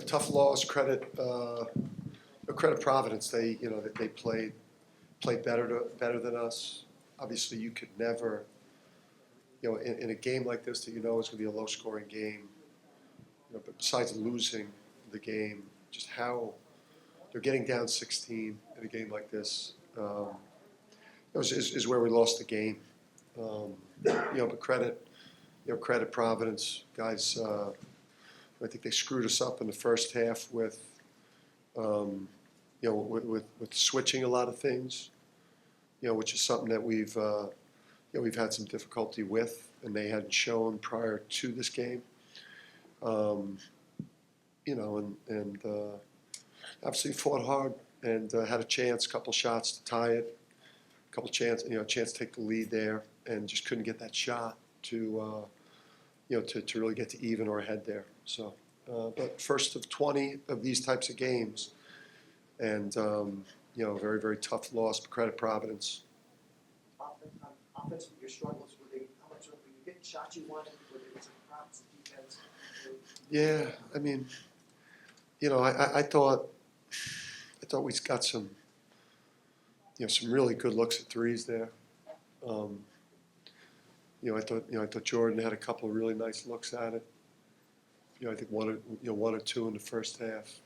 Tough loss. Credit Providence. They played better than us. Obviously, you could never, in a game like this that is going to be a low-scoring game. But besides losing the game, just how they're getting down 16 in a game like this is where we lost the game. But credit Providence guys. I think they screwed us up in the first half with switching a lot of things, which is something that we've had some difficulty with, and they hadn't shown prior to this game. Obviously fought hard and had a chance, couple shots to tie it, chance to take the lead there, and just couldn't get that shot to really get to even or ahead there. So, but first of 20 of these types of games, and very, very tough loss. But credit Providence. Offense, your struggles, were you getting shots you wanted? Were there some problems in defense? Yeah, I mean, I thought we got some really good looks at threes there. I thought Jordan had a couple of really nice looks at it. I think one or two in the first half.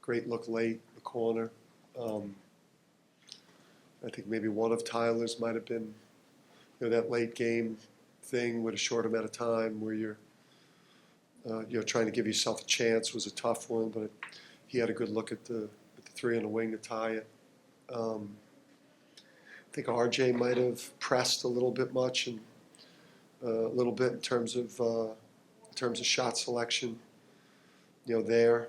Great look late in the corner. I think maybe one of Tyler's might have been, that late game thing with a short amount of time where you're, trying to give yourself a chance was a tough one, but he had a good look at the three on the wing to tie it. I think RJ might have pressed a little bit much and a little bit in terms of shot selection. There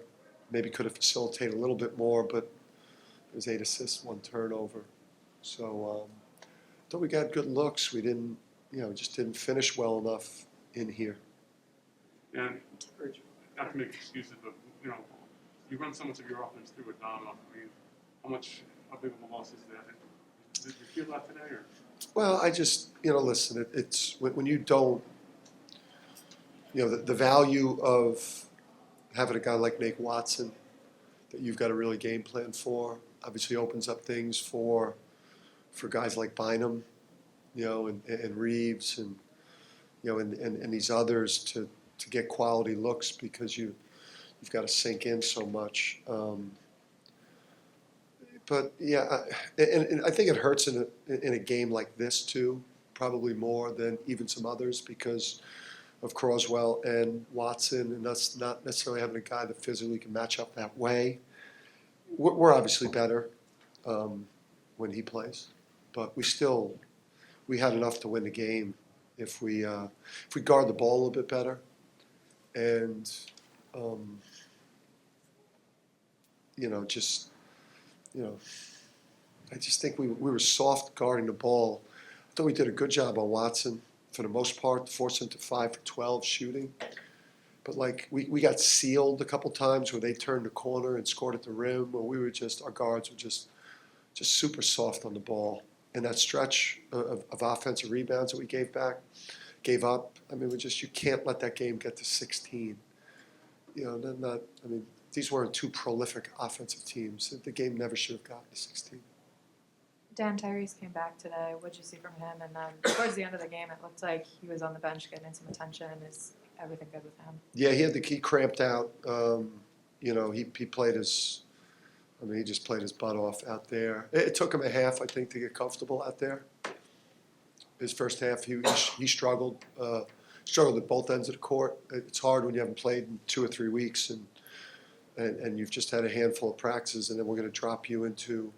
maybe could have facilitated a little bit more, but it was 8 assists, 1 turnover. So I thought we got good looks. We didn't, just didn't finish well enough in here. And not to make excuses, but you run so much of your offense through a Dom. I mean, how big of a loss is that? Did you feel that today, or? Well, I just, listen. It's when you don't, the value of having a guy like Nate Watson that you've got a really game plan for obviously opens up things for guys like Bynum, and Reeves and and these others to get quality looks because you've got to sink in so much. But yeah, and I think it hurts in a game like this too, probably more than even some others because of Croswell and Watson, and us not necessarily having a guy that physically can match up that way. We're obviously better when he plays, but we had enough to win the game if we guard the ball a little bit better, and I just think we were soft guarding the ball. I thought we did a good job on Watson for the most part, forced him to 5 for 12 shooting. But we got sealed a couple times where they turned the corner and scored at the rim, where we were our guards were just super soft on the ball. And that stretch of offensive rebounds that we gave up. I mean, you can't let that game get to 16. These weren't two prolific offensive teams. The game never should have gotten to 16. Dan, Tyrese came back today. What'd you see from him? And then towards the end of the game, it looked like he was on the bench getting some attention. Is everything good with him? Yeah, he cramped out. He played he just played his butt off out there. It took him a half, I think, to get comfortable out there. His first half, he struggled. Struggled at both ends of the court. It's hard when you haven't played in 2 or 3 weeks and you've just had a handful of practices, and then we're going to drop you into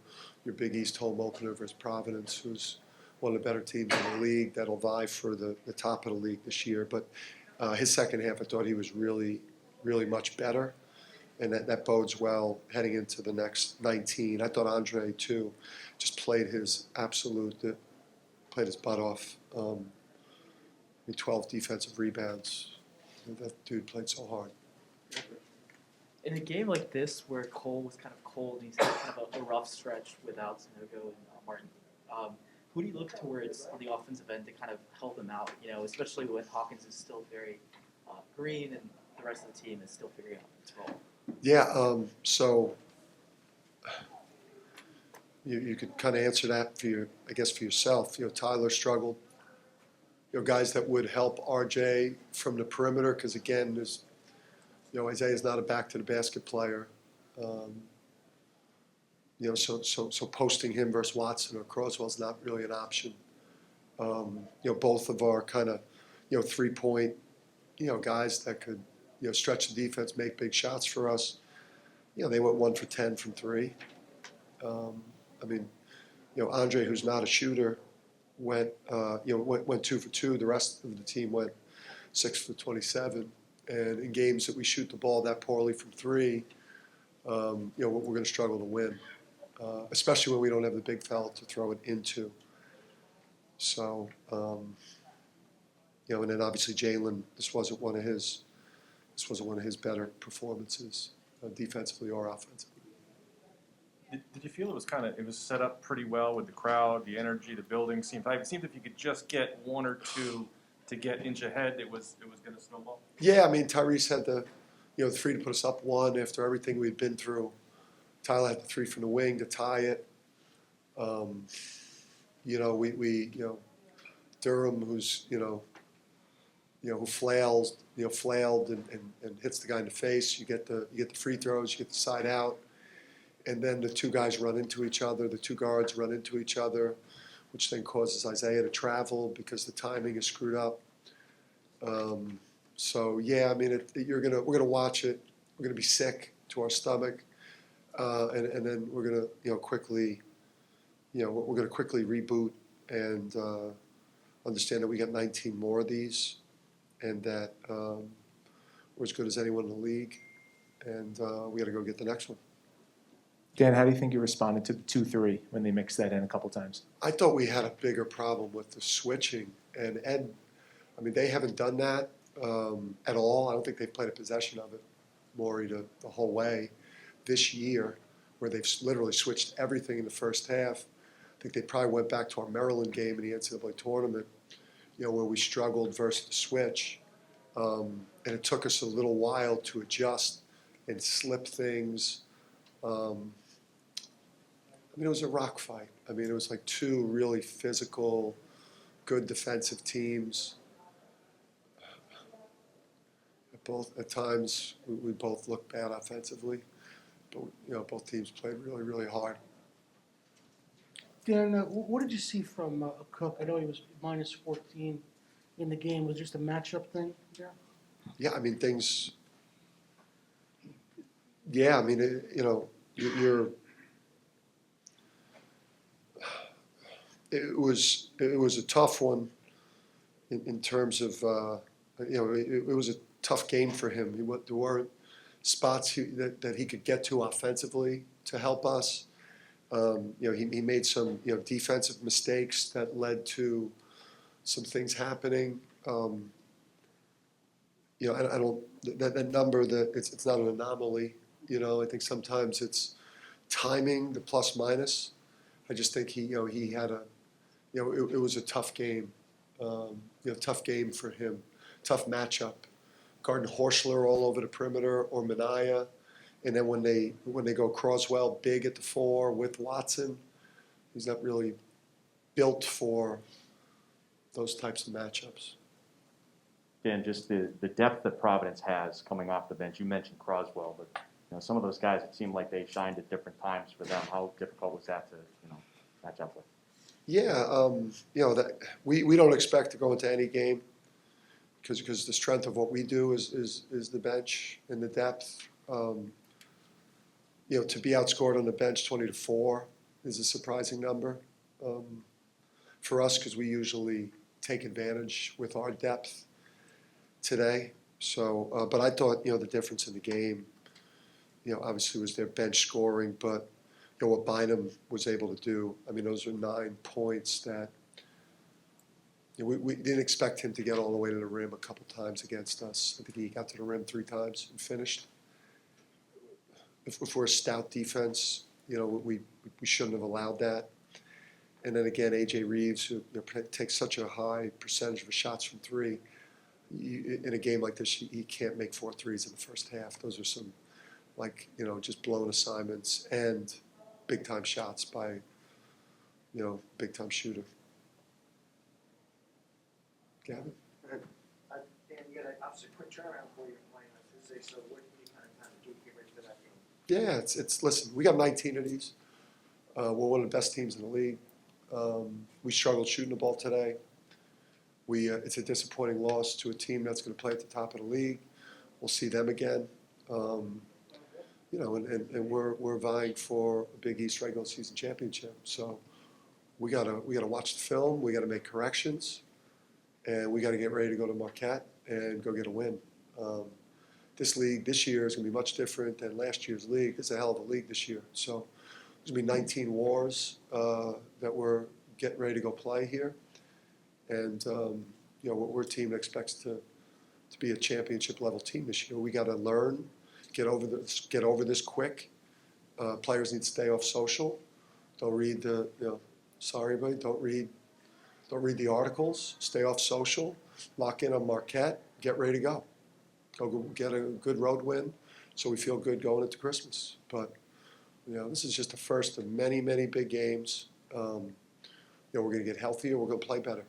your Big East home opener versus Providence, who's one of the better teams in the league that'll vie for the top of the league this year. But his second half, I thought he was really, really much better, and that bodes well heading into the next 19. I thought Andre, too, just played his butt off. 12 defensive rebounds. That dude played so hard. In a game like this where Cole was kind of cold and he's got kind of a rough stretch without Sanogo and Martin. Who do you look towards on the offensive end to kind of help them out? You know, especially when Hawkins is still very green and the rest of the team is still figuring out its role. Yeah, so you could kind of answer that for yourself. Tyler struggled. Guys that would help RJ from the perimeter, because again, there's, Isaiah's not a back to the basket player. So posting him versus Watson or Croswell's not really an option. Both of our kind of, 3-point, guys that could, stretch the defense, make big shots for us. They went 1 for 10 from 3. Andre, who's not a shooter, went 2 for 2. The rest of the team went 6 for 27. And in games that we shoot the ball that poorly from 3, we're going to struggle to win, especially when we don't have the big fella to throw it into. So, and then obviously Jalen, this wasn't one of his better performances, defensively or offensively. Did you feel it was set up pretty well with the crowd, the energy, the building seemed if you could just get 1 or 2 to get inch ahead, it was going to snowball? Yeah, Tyrese had the 3 to put us up 1 after everything we'd been through. Tyler had the 3 from the wing to tie it. Durham, who's who flailed and hits the guy in the face. You get the free throws, you get the side out. And then the 2 guys run into each other, the 2 guards run into each other, which then causes Isaiah to travel because the timing is screwed up. We're gonna watch it. We're gonna be sick to our stomach, and then we're gonna quickly reboot and understand that we got 19 more of these, and that we're as good as anyone in the league, and we got to go get the next one. Dan, how do you think you responded to the 2-3 when they mixed that in a couple times? I thought we had a bigger problem with the switching, and Ed, they haven't done that at all. I don't think they've played a possession of it, Morey, the whole way this year, where they've literally switched everything in the first half. I think they probably went back to our Maryland game in the NCAA tournament, where we struggled versus the switch, and it took us a little while to adjust and slip things. It was a rock fight. It was like 2 really physical, good defensive teams. At times, we both looked bad offensively, but both teams played really, really hard. Dan, what did you see from Cook? I know he was minus 14 in the game. Was it just a matchup thing? Yeah, things. Yeah, you're. It was a tough one in terms of it was a tough game for him. There weren't spots that he could get to offensively to help us. He made some defensive mistakes that led to some things happening. I don't that number that it's not an anomaly. I think sometimes it's timing, the plus minus. I just think he had a it was a tough game. Tough game for him. Tough matchup. Guarding Horschler all over the perimeter or Minaya. And then when they go Croswell big at the 4 with Watson, he's not really built for those types of matchups. Dan, just the depth that Providence has coming off the bench. You mentioned Croswell, but some of those guys, it seemed like they shined at different times for them. How difficult was that to match up with? Yeah, that we don't expect to go into any game because the strength of what we do is the bench and the depth. To be outscored on the bench 20-4 is a surprising number for us because we usually take advantage with our depth today. So, but I thought the difference in the game, obviously was their bench scoring, but what Bynum was able to do. Those are 9 points that we didn't expect him to get all the way to the rim a couple times against us. I think he got to the rim 3 times and finished. If we're a stout defense, we shouldn't have allowed that. And then again, A.J. Reeves, who takes such a high percentage of his shots from three, in a game like this, he can't make 4 threes in the first half. Those are some, just blown assignments and big-time shots by, big-time shooter. Gavin? Dan, you got obviously a quick turnaround for you playing on Tuesday, so what do you kind of do to get ready for that game? Yeah, listen, we got 19 of these. We're one of the best teams in the league. We struggled shooting the ball today. It's a disappointing loss to a team that's going to play at the top of the league. We'll see them again. And we're vying for a Big East regular season championship. So we gotta watch the film. We gotta make corrections, and we gotta get ready to go to Marquette and go get a win. This league this year is going to be much different than last year's league. It's a hell of a league this year. So there's going to be 19 wars that we're getting ready to go play here. And, we're a team that expects to be a championship level team this year. We got to learn, get over this quick. Players need to stay off social. Don't read sorry, everybody, don't read the articles. Stay off social. Lock in on Marquette. Get ready to go. Go get a good road win so we feel good going into Christmas. But, this is just the first of many, many big games. We're going to get healthier. We're going to play better.